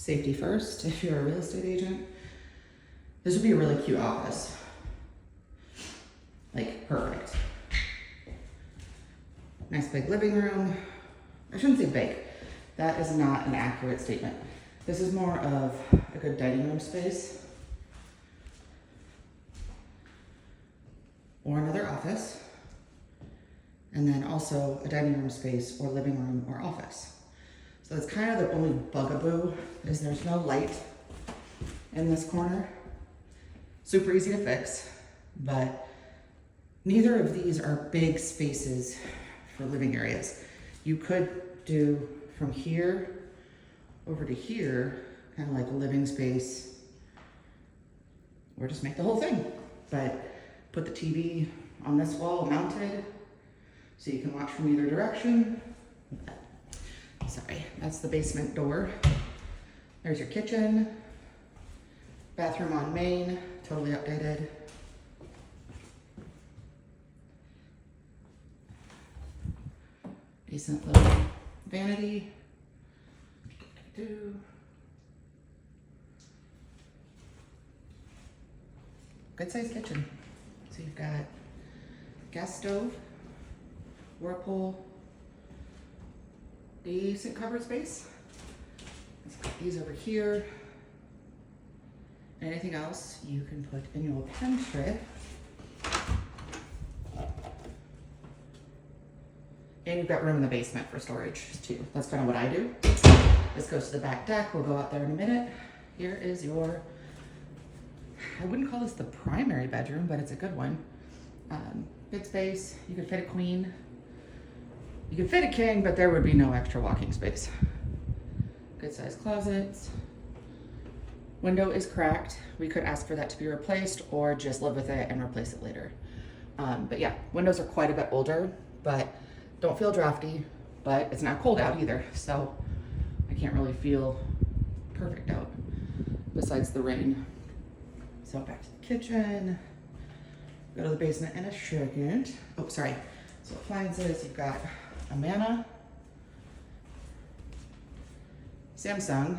safety first, if you're a real estate agent, this would be a really cute office. Like, perfect. Nice big living room. I shouldn't say big. That is not an accurate statement. This is more of a good dining room space. Or another office. And then also a dining room space or living room or office. So that's kind of the only bugaboo, is there's no light in this corner. Super easy to fix, but neither of these are big spaces for living areas. You could do from here over to here, kind of like a living space, or just make the whole thing. But put the TV on this wall mounted so you can watch from either direction. Sorry, that's the basement door. There's your kitchen. Bathroom on main, totally updated. Decent little vanity. Good sized kitchen. So you've got gas stove, whirlpool, decent cupboard space. Let's put these over here. Anything else you can put in your pantry. And you've got room in the basement for storage too. That's kind of what I do. This goes to the back deck. We'll go out there in a minute. Here is your, I wouldn't call this the primary bedroom, but it's a good one. Good space. You could fit a queen. You could fit a king, but there would be no extra walking space. Good sized closets. Window is cracked. We could ask for that to be replaced or just live with it and replace it later. But yeah, windows are quite a bit older, but don't feel drafty, but it's not cold out either. So I can't really feel perfect out besides the rain. So back to the kitchen. Go to the basement in a second. Oh, sorry. So appliances, you've got a Mana, Samsung,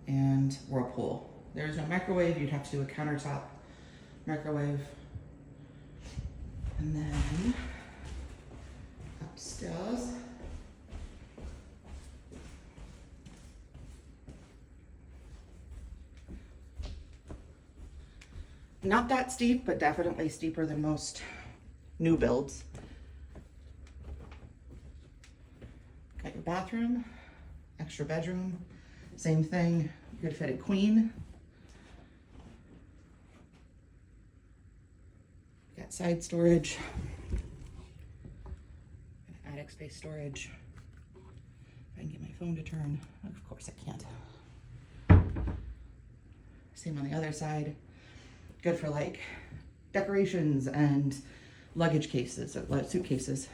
and Whirlpool. There's no microwave. You'd have to do a countertop microwave. And then upstairs, not that steep, but definitely steeper than most new builds. Got your bathroom, extra bedroom, same thing. You could fit a queen. Got side storage, attic space storage. If I can get my phone to turn, of course I can't. Same on the other side. Good for like decorations and luggage cases, suitcases.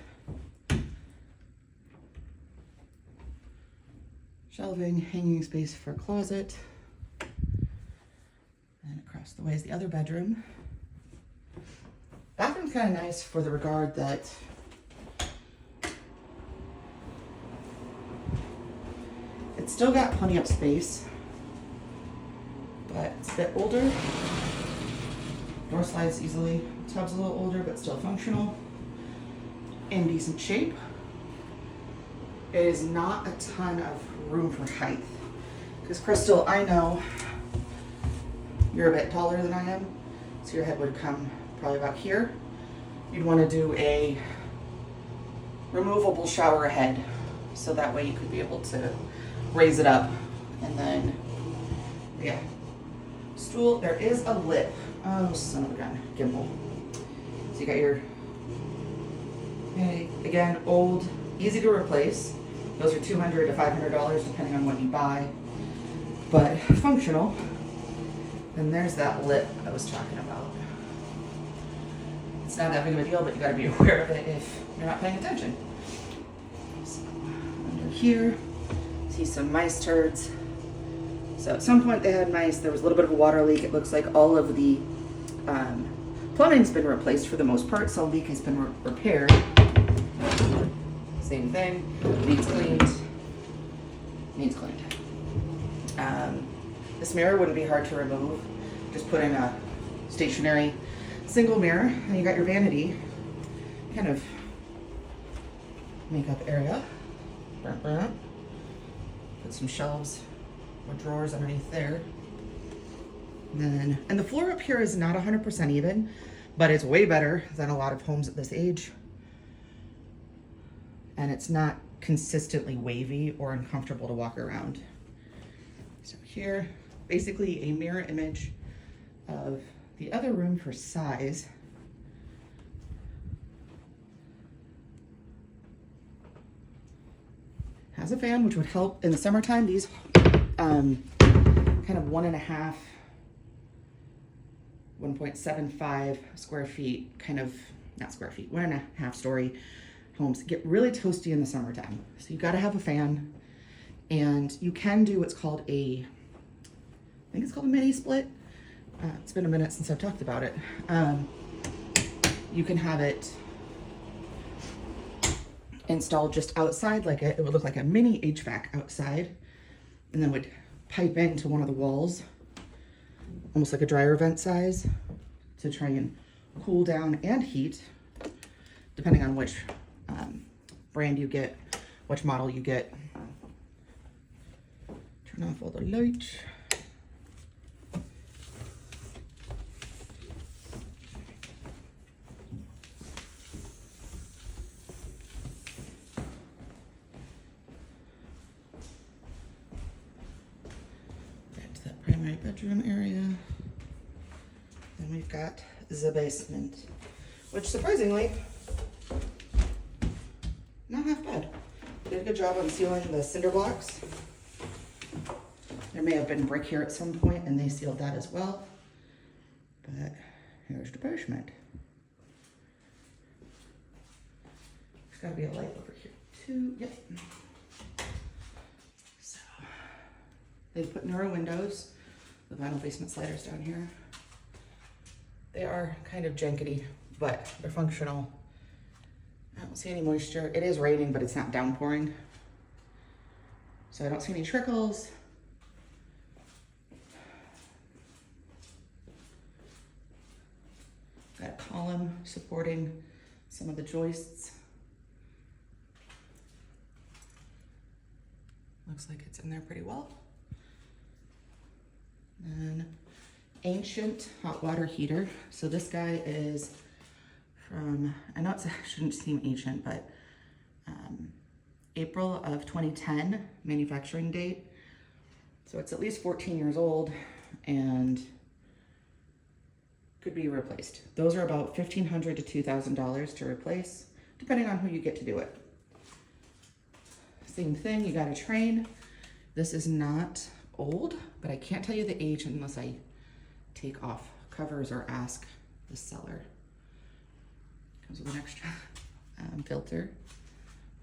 Shelving, hanging space for closet. And across the way is the other bedroom. Bathroom's kind of nice for the regard that it's still got plenty of space, but it's a bit older. Door slides easily. Tub's a little older, but still functional. In decent shape. It is not a ton of room for height. Because Crystal, I know you're a bit taller than I am, so your head would come probably about here. You'd want to do a removable shower head, so that way you could be able to raise it up. And then, yeah. Stool, there is a lip. Oh, son of a gun, gimbal. So you got your, okay, again, old, easy to replace. Those are $200 to $500 depending on what you buy, but functional. And there's that lip I was talking about. It's not that big of a deal, but you gotta be aware of it if you're not paying attention. So under here, see some mice turds. So at some point they had mice. There was a little bit of a water leak. It looks like all of the plumbing's been replaced for the most part, so leak has been repaired. Same thing, needs cleaned, needs cleaned. This mirror wouldn't be hard to remove. Just put in a stationary single mirror, and you got your vanity kind of makeup area. Put some shelves or drawers underneath there. And the floor up here is not 100% even, but it's way better than a lot of homes at this age. And it's not consistently wavy or uncomfortable to walk around. So here, basically a mirror image of the other room for size. Has a fan, which would help in the summertime. These kind of 1.75 square feet, kind of, not square feet, 1.5 story homes get really toasty in the summertime. So you got to have a fan, and you can do what's called I think it's called a mini split. It's been a minute since I've talked about it. You can have it installed just outside, it would look like a mini HVAC outside, and then would pipe into one of the walls, almost like a dryer vent size, to try and cool down and heat, depending on which brand you get, which model you get. Turn off all the lights. Back to that primary bedroom area. Then we've got the basement, which surprisingly, not half bad. Did a good job on sealing the cinder blocks. There may have been brick here at some point, and they sealed that as well. But here's the basement. There's gotta be a light over here too. Yep. So they put narrow windows, the vinyl basement sliders down here. They are kind of jankety, but they're functional. I don't see any moisture. It is raining, but it's not downpouring. So I don't see any trickles. Got a column supporting some of the joists. Looks like it's in there pretty well. Then ancient hot water heater. So this guy is from, I know it shouldn't seem ancient, but April of 2010 manufacturing date. So it's at least 14 years old and could be replaced. Those are about $1,500 to $2,000 to replace, depending on who you get to do it. Same thing, you got a train. This is not old, but I can't tell you the age unless I take off covers or ask the seller. Comes with an extra filter.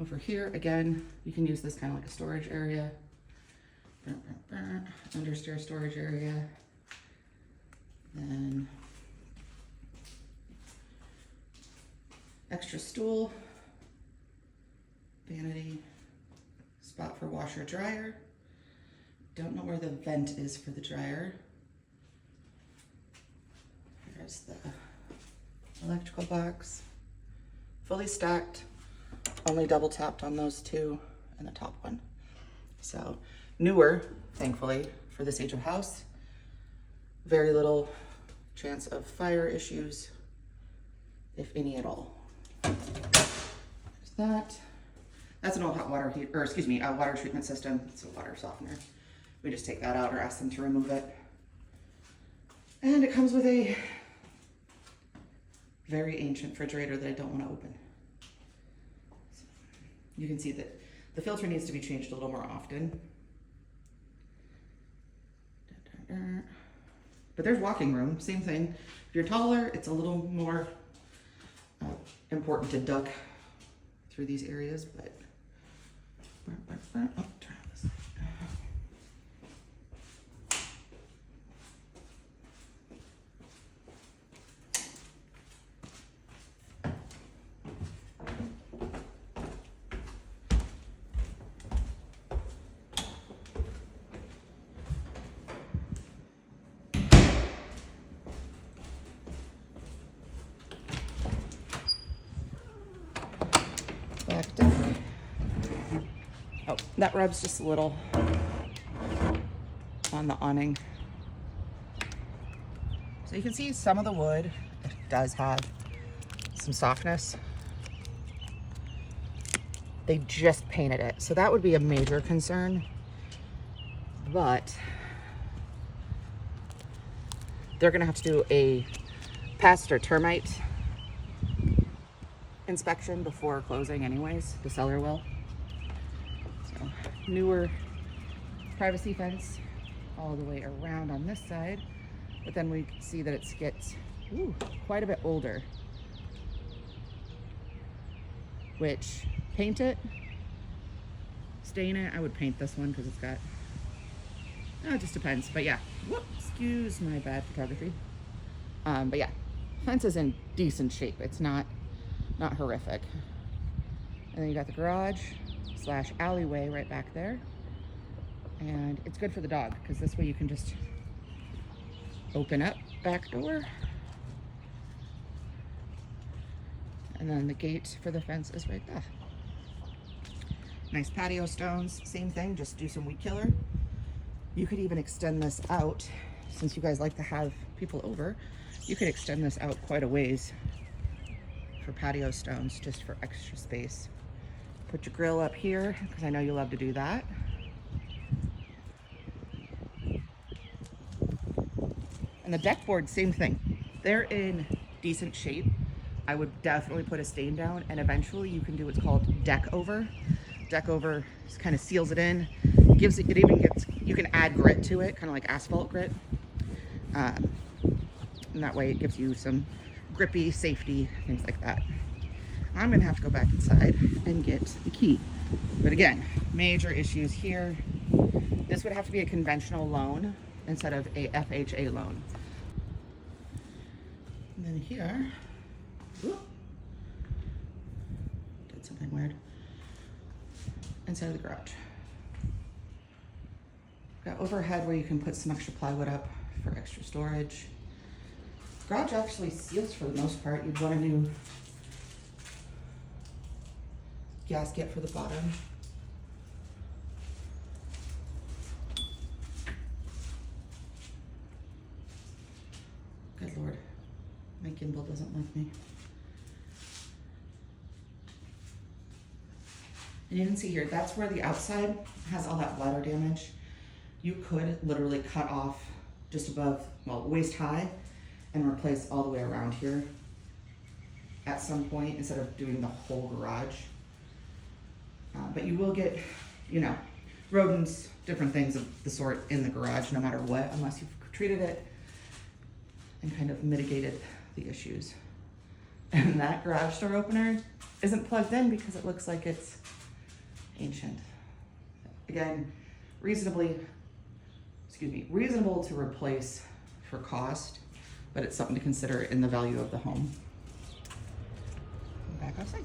Over here, again, you can use this kind of like a storage area. Understair storage area. Then extra stool, vanity, spot for washer dryer. Don't know where the vent is for the dryer. There's the electrical box. Fully stacked, only double tapped on those two and the top one. So newer, thankfully, for this age of house. Very little chance of fire issues, if any at all. There's that. That's an old hot water heat, or excuse me, a water treatment system. It's a water softener. We just take that out or ask them to remove it. And it comes with a very ancient refrigerator that I don't want to open. So you can see that the filter needs to be changed a little more often. But there's walking room, same thing. If you're taller, it's a little more important to duck through these areas, but oh, turn on this light. That rubs just a little on the awning. So you can see some of the wood, it does have some softness. They just painted it, so that would be a major concern. But they're gonna have to do a pest or termite inspection before closing anyways, the seller will. So newer privacy fence all the way around on this side, but then we see that it gets quite a bit older, which paint it, stain it. I would paint this one because it's got, it just depends, but yeah. Whoop, excuse my bad photography. But yeah, fence is in decent shape. It's not horrific. And then you got the garage / alleyway right back there. And it's good for the dog because this way you can just open up back door. And then the gate for the fence is right there. Nice patio stones, same thing, just do some weed killer. You could even extend this out, since you guys like to have people over, you could extend this out quite a ways for patio stones, just for extra space. Put your grill up here, because I know you love to do that. And the deck board, same thing. They're in decent shape. I would definitely put a stain down, and eventually you can do what's called deck over. Deck over kind of seals it in. Gives it even gets, you can add grit to it, kind of like asphalt grit. And that way it gives you some grippy safety, things like that. I'm gonna have to go back inside and get the key. But again, major issues here. This would have to be a conventional loan instead of a FHA loan. And then here, whoop, did something weird. Inside of the garage. Got overhead where you can put some extra plywood up for extra storage. Garage actually seals for the most part. You'd want a new gasket for the bottom. Good Lord, my gimbal doesn't like me. And you can see here, that's where the outside has all that bladder damage. You could literally cut off just above, well, waist high and replace all the way around here at some point instead of doing the whole garage. But you will get, you know, rodents, different things of the sort in the garage no matter what, unless you've treated it and kind of mitigated the issues. And that garage door opener isn't plugged in because it looks like it's ancient. Again, reasonable to replace for cost, but it's something to consider in the value of the home. Back outside.